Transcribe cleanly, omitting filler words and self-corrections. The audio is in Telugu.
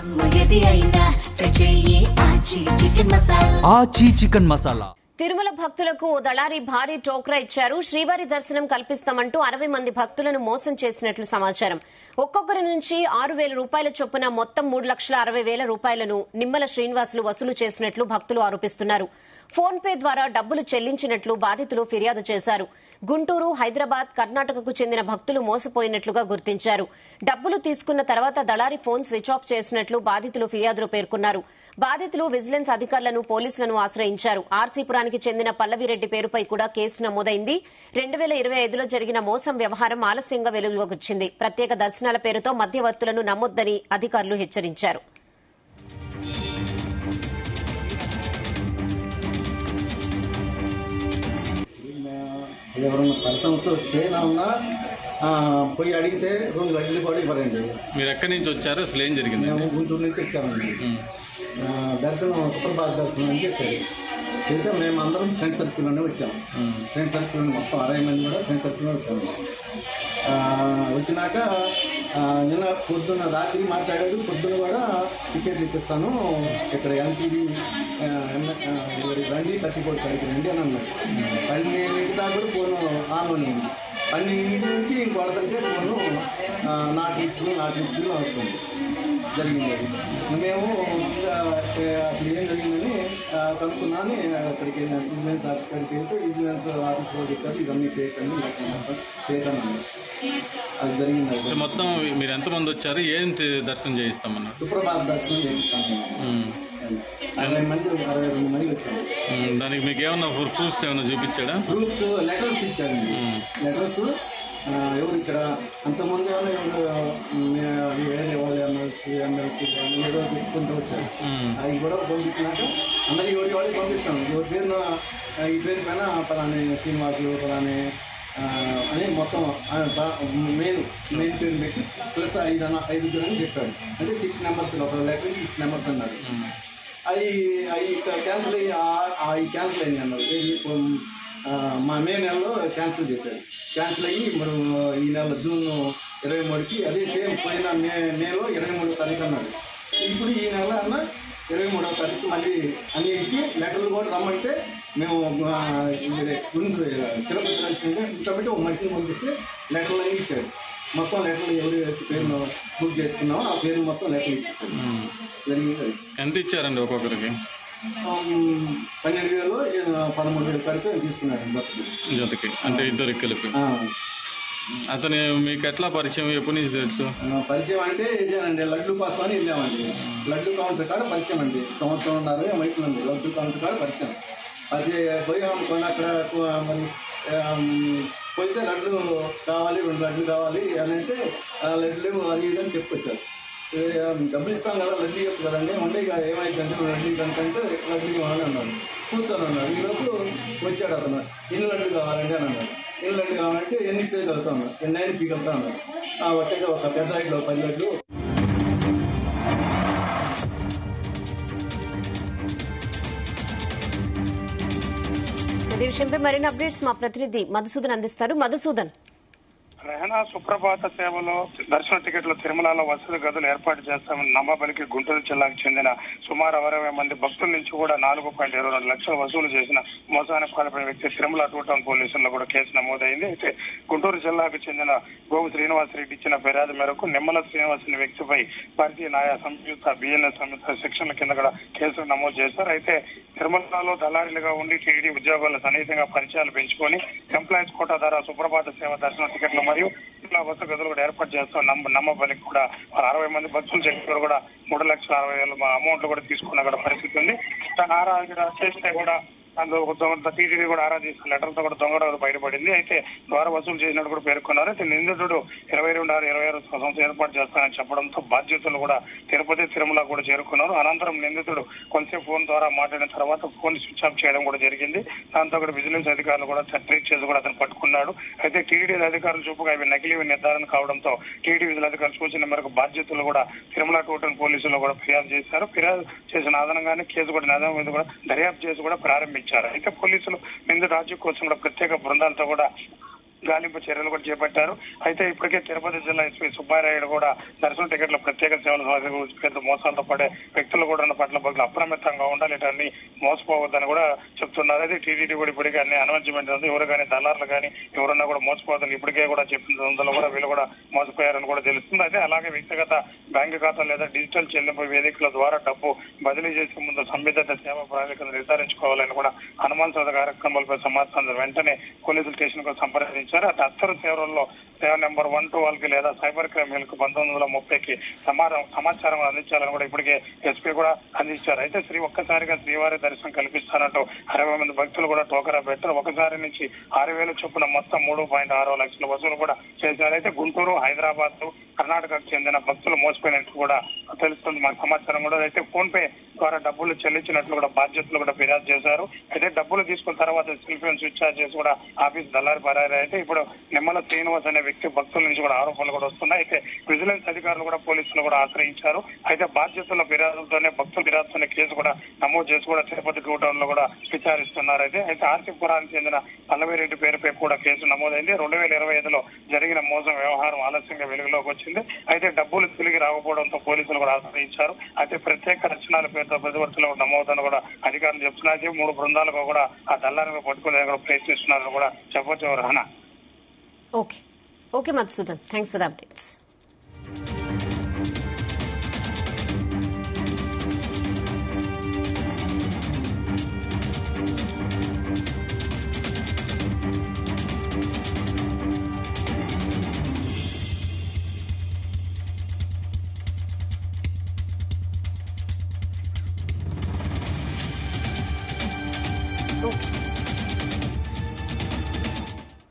ఆచి చికెన్ మసాలా. తిరుమల భక్తులకు ఓ దళారి భారీ టోక్రా ఇచ్చారు. శ్రీవారి దర్శనం కల్పిస్తామంటూ 60 మంది భక్తులను మోసం చేసినట్లు సమాచారం. ఒక్కొక్కరి నుంచి 6,000 రూపాయల చొప్పున మొత్తం 3,60,000 రూపాయలను నిమ్మల శ్రీనివాసులు వసూలు చేసినట్లు భక్తులు ఆరోపిస్తున్నారు. ఫోన్ పే ద్వారా డబ్బులు చెల్లించినట్లు బాధితులు ఫిర్యాదు చేశారు. గుంటూరు, హైదరాబాద్, కర్ణాటకకు చెందిన భక్తులు మోసపోయినట్లుగా గుర్తించారు. డబ్బులు తీసుకున్న తర్వాత దళారి ఫోన్ స్విచ్ ఆఫ్ చేసినట్లు బాధితులు ఫిర్యాదులో పేర్కొన్నారు. బాధితులు విజిలెన్స్ అధికారులను, పోలీసులను ఆశ్రయించారు. ఆర్సీపురానికి చెందిన పల్లవిరెడ్డి పేరుపై కూడా కేసు నమోదైంది. 2025లో జరిగిన మోసం వ్యవహారం ఆలస్యంగా వెలుగులోకి వచ్చింది. ప్రత్యేక దర్శనాల పేరుతో మధ్యవర్తులను నమ్మొద్దని అధికారులు హెచ్చరించారు. ఎవరన్నా పర్సన్స్ వస్తే నా పోయి అడిగితే 2 లక్షలు కూడా ఇవ్వరండి. మీరు ఎక్కడి నుంచి వచ్చారు? అసలు ఏం జరిగింది? మేము గుంటూరు నుంచి వచ్చామండి. దర్శనం సుప్రభాత దర్శనం అని చెప్పారు. చెప్తే మేము అందరం ఫ్రెండ్ సర్కిల్లోనే వచ్చాము. ఫ్రెండ్ సర్కిల్ మొత్తం 60 మంది కూడా ఫ్రెండ్ సర్కిల్లో వచ్చాము. వచ్చినాక నిన్న పొద్దున్న రాత్రి మాట్లాడాడు. పొద్దున్న కూడా టికెట్లు ఇప్పిస్తాను, ఇక్కడ ఎన్సీబీ రండి, కసిపోయి కాడికి రండి అని అన్నాడు. 12 దాకా కూడా ఫోను ఆన్లోనే ఉంది. 12 నుంచి ఇంకొడతంటే ఫోను నాట్ రీచ్లు వస్తుంది. జరిగింది. మేము అసలు ఏం జరిగిందని కనుక్కున్నాను. అక్కడికి వెళ్ళాను, విజిలెన్స్ ఆఫీస్ కాడికి వెళ్తే విజిలెన్స్ ఆఫీస్లో చెప్పారు ఇవన్నీ ఫేక్ అని ఫేక్ అని అన్నారు. అది జరిగింది. మొత్తం మీరు ఎంతమంది వచ్చారు? ఏంటి దర్శనం చేయిస్తామన్నారు? సుప్రభాత దర్శనం చేయిస్తాము. 62 మంది వచ్చాము. దానికి మీకు ఏమన్నా ప్రూఫ్స్ ఏమైనా చూపించాడా? ప్రూఫ్స్ లెటర్స్ ఇచ్చాడండి. లెటర్స్ ఎవరు ఇక్కడ అంతకుముందు వేరే వాళ్ళు ఎమ్మెల్సీ ఏదో చెప్పుకుంటూ వచ్చారు. అవి కూడా పంపించినాక అందరికి ఎవరి వాళ్ళకి పంపిస్తాం. ఎవరి పేరున ఈ పేరు పైన పలానే శ్రీనివాసులు పలానే అని మొత్తం మెయిన్ పేరు పెట్టి ప్లస్ 5 అని చెప్పాడు. అంటే 6 నెంబర్స్, ఒక లెటర్ 6 నెంబర్స్ అన్నారు. అవి క్యాన్సిల్ అయ్యి అన్నారు. మా మే నెలలో క్యాన్సిల్ చేశాడు. క్యాన్సిల్ అయ్యి ఇప్పుడు ఈ నెల జూన్ 23కి అదే సేమ్ పోయిన మేలో 23వ తారీఖు అన్నాడు. ఇప్పుడు ఈ నెల అన్న 23వ తారీఖు మళ్ళీ అన్నీ ఇచ్చి లెటర్లు కూడా రమ్మంటే మేము తిరుపతి కాబట్టి ఒక మనిషిని పంపిస్తే లెటర్లు అన్నీ ఇచ్చాడు. మొత్తం లెటర్లు ఎవరి పేరును బుక్ చేసుకున్నామో ఆ పేరు మొత్తం లెటర్లు ఇచ్చేసాడు. జరిగింది. ఎంత ఇచ్చారండి ఒక్కొక్కరికి? 12,000 13,000 వరకు తీసుకున్నాడు జతకి. అంటే ఇద్దరికి కలిపి. అతను మీకు ఎట్లా పరిచయం? ఎప్పటి నుంచి తెలుసు? పరిచయం అంటే ఇదేనండి, లడ్డు కోసం అని వెళ్ళామండి. లడ్డు కౌంటర్ కాడ పరిచయం అండి. 1.5 సంవత్సరం మైకులండి లడ్డు కౌంటర్ కాడ పరిచయం. అది పోయామనుకోండి, అక్కడ మరి పోతే లడ్లు కావాలి, 2 లడ్లు కావాలి అని అంటే లడ్లు అది ఇది అని చెప్పుకొచ్చారు. డబ్బులు ఇస్తాం కదా, లడ్లు ఇవ్వచ్చు కదండి. ఉండే ఇక ఏమైందంటే 2 లడ్లు కంటే లడ్లు కావాలని అన్నాడు. కూర్చొని అన్నాడు. ఈలోపు వచ్చాడు అతను. ఎన్ని లడ్లు కావాలండి అని అన్నాడు. ఎన్ని లడ్లు కావాలంటే ఎన్ని పీకలుతా అన్నాడు. 8 పీకలుతా అన్నాడు. ఒకే ఒక పెద్ద లడ్లు 10 లడ్లు. ఈ విషయంపై మరిన్ని అప్డేట్స్ మా ప్రతినిధి మధుసూదన్ అందిస్తారు. మధుసూదన్, రెహనా సుప్రభాత సేవలో దర్శన టికెట్లు తిరుమలలో వసతి గదులు ఏర్పాటు చేస్తామని నమ్మబలికి గుంటూరు జిల్లాకు చెందిన సుమారు 60 మంది భక్తుల నుంచి కూడా 4.22 లక్షలు వసూలు చేసిన మోసానికి పాల్పడిన వ్యక్తి తిరుమల 2 టౌన్ పోలీసుల్లో కూడా కేసు నమోదైంది. అయితే గుంటూరు జిల్లాకు చెందిన గోగు శ్రీనివాసరెడ్డి ఇచ్చిన ఫిర్యాదు మేరకు నిమ్మల శ్రీనివాస్ అనే వ్యక్తిపై భారతీయ న్యాయ సంయుక్త బిఎన్ఎస్ సంయుక్త సెక్షన్ల కింద కూడా కేసులు నమోదు చేశారు. అయితే తిరుమలలో దళారీలుగా ఉండి టీడీ ఉద్యోగుల సన్నిహితంగా పరిచయాలు పెంచుకొని ఎంప్లాయీస్ కోటా ద్వారా సుప్రభాత సేవ దర్శన టికెట్లు మరియు ఇలా వసతి గదులు కూడా ఏర్పాటు చేస్తాం. నమ్మబలికి కూడా 60 మంది భక్తులు చెప్పారు కూడా 3,60,000 అమౌంట్లు కూడా తీసుకున్న కూడా పరిస్థితి ఉంది. తను ఆరాధన చేస్తే కూడా అందులో టీటీడీ కూడా ఆరాధిస్తున్న లెటర్తో కూడా దొంగ బయటపడింది. అయితే ద్వారా వసూలు చేసినట్టు కూడా పేర్కొన్నారు. అయితే నిందితుడు 22/6/26 సంవత్సరం ఏర్పాటు చేస్తానని చెప్పడంతో బాధ్యతలు కూడా తిరుపతి, తిరుమల కూడా చేరుకున్నారు. అనంతరం నిందితుడు కొంచెం ఫోన్ ద్వారా మాట్లాడిన తర్వాత ఫోన్ స్విచ్ ఆఫ్ చేయడం కూడా జరిగింది. దాంతో కూడా విజిలెన్స్ అధికారులు కూడా ట్రీట్ చేసి కూడా అతను పట్టుకున్నాడు. అయితే టీటీడీ అధికారులు చూపుగా ఇవి నకిలీవి నిర్ధారణ కావడంతో టీటీడీ విజిలెన్స్ అధికారుల సూచన మేరకు బాధ్యతలు కూడా తిరుమల 2 టౌన్ పోలీసులు కూడా ఫిర్యాదు చేశారు. ఫిర్యాదు చేసిన ఆధారంగానే కేసు కూడా నిజాం మీద కూడా దర్యాప్తు చేసి కూడా ప్రారంభించారు. అయితే పోలీసులు నిందితుడు రాజు కోసం కూడా ప్రత్యేక బృందాలతో కూడా గాలింపు చర్యలు కూడా చేపట్టారు. అయితే ఇప్పటికే తిరుపతి జిల్లా ఎస్పీ సుబ్బారాయుడు కూడా దర్శన టికెట్ల ప్రత్యేక సేవలు మోసాలతో పడే వ్యక్తులు కూడా ఉన్న పట్ల భక్తులు అప్రమత్తంగా ఉండాలి, ఇటన్ని మోసపోవద్దని కూడా చెప్తున్నారు. అయితే టీటీడీ కూడా ఇప్పటికే అన్ని అనౌన్స్మెంట్ ఉంది, ఎవరు కానీ దళారులు కానీ ఎవరన్నా కూడా మోసపోవద్దని ఇప్పటికే కూడా చెప్పింది. అందులో కూడా వీళ్ళు కూడా మోసపోయారని కూడా తెలుస్తుంది. అయితే అలాగే వ్యక్తిగత బ్యాంకు ఖాతా లేదా డిజిటల్ చెల్లింపు వేదికల ద్వారా డబ్బు బదిలీ చేసే ముందు సంబంధిత సేవా ప్రాధికారులు నిర్ధారించుకోవాలని కూడా అనుమానాస్పద కార్యక్రమాలపై సమాచారం వెంటనే పోలీసులు స్టేషన్ కు సంప్రదించారు. అటు అత్తరు సేవల్లో సేవ నెంబర్ 112 లేదా సైబర్ క్రైమ్ 1930కి సమాచారం అందించాలని కూడా ఇప్పటికే ఎస్పీ కూడా అందించారు. అయితే ఒక్కసారిగా శ్రీవారి దర్శనం కల్పిస్తానంటూ 60 మంది భక్తులు కూడా టోకరా పెట్టారు. ఒకసారి నుంచి 6,000 చొప్పున మొత్తం 3.6 లక్షల వసూలు కూడా చేశారు. అయితే గుంటూరు, హైదరాబాద్, కర్ణాటకకు చెందిన భక్తులు మోసపోయినట్లు కూడా తెలుస్తుంది మాకు సమాచారం కూడా. అయితే ఫోన్ పే ద్వారా డబ్బులు చెల్లించినట్లు కూడా బాధ్యతలు కూడా ఫిర్యాదు చేశారు. అయితే డబ్బులు తీసుకున్న తర్వాత సెల్ ఫోన్ స్విచ్ ఆఫ్ చేసి కూడా ఆఫీస్ దళారి పరారు. అయితే ఇప్పుడు నిమ్మల శ్రీనివాస్ అనే వ్యక్తి భక్తుల నుంచి కూడా ఆరోపణలు కూడా వస్తున్నాయి. అయితే విజిలెన్స్ అధికారులు కూడా పోలీసులు కూడా ఆశ్రయించారు. అయితే బాధ్యతల ఫిర్యాదులతోనే భక్తుల ఫిర్యాదుతోనే కేసు కూడా నమోదు చేసి కూడా తిరుపతి టౌన్ లో కూడా విచారిస్తున్నారు. అయితే ఆర్సిపురానికి చెందిన పల్లవిరెడ్డి పేరుపై కూడా కేసు నమోదైంది. 2025లో జరిగిన మోసం వ్యవహారం ఆలస్యంగా వెలుగులోకి వచ్చింది. అయితే డబ్బులు తిరిగి రాకపోవడంతో పోలీసులు కూడా ఆశ్రయించారు. అయితే ప్రత్యేక రచనాల పేరుతో ప్రతివర్తులు నమోదని కూడా అధికారులు చెప్తున్నారు. 3 బృందాలకు కూడా ఆ దళాలను పట్టుకునే ప్రయత్నిస్తున్నారని కూడా చెప్పొచ్చు. Rahana. Okay Madhusudan, thanks for the updates.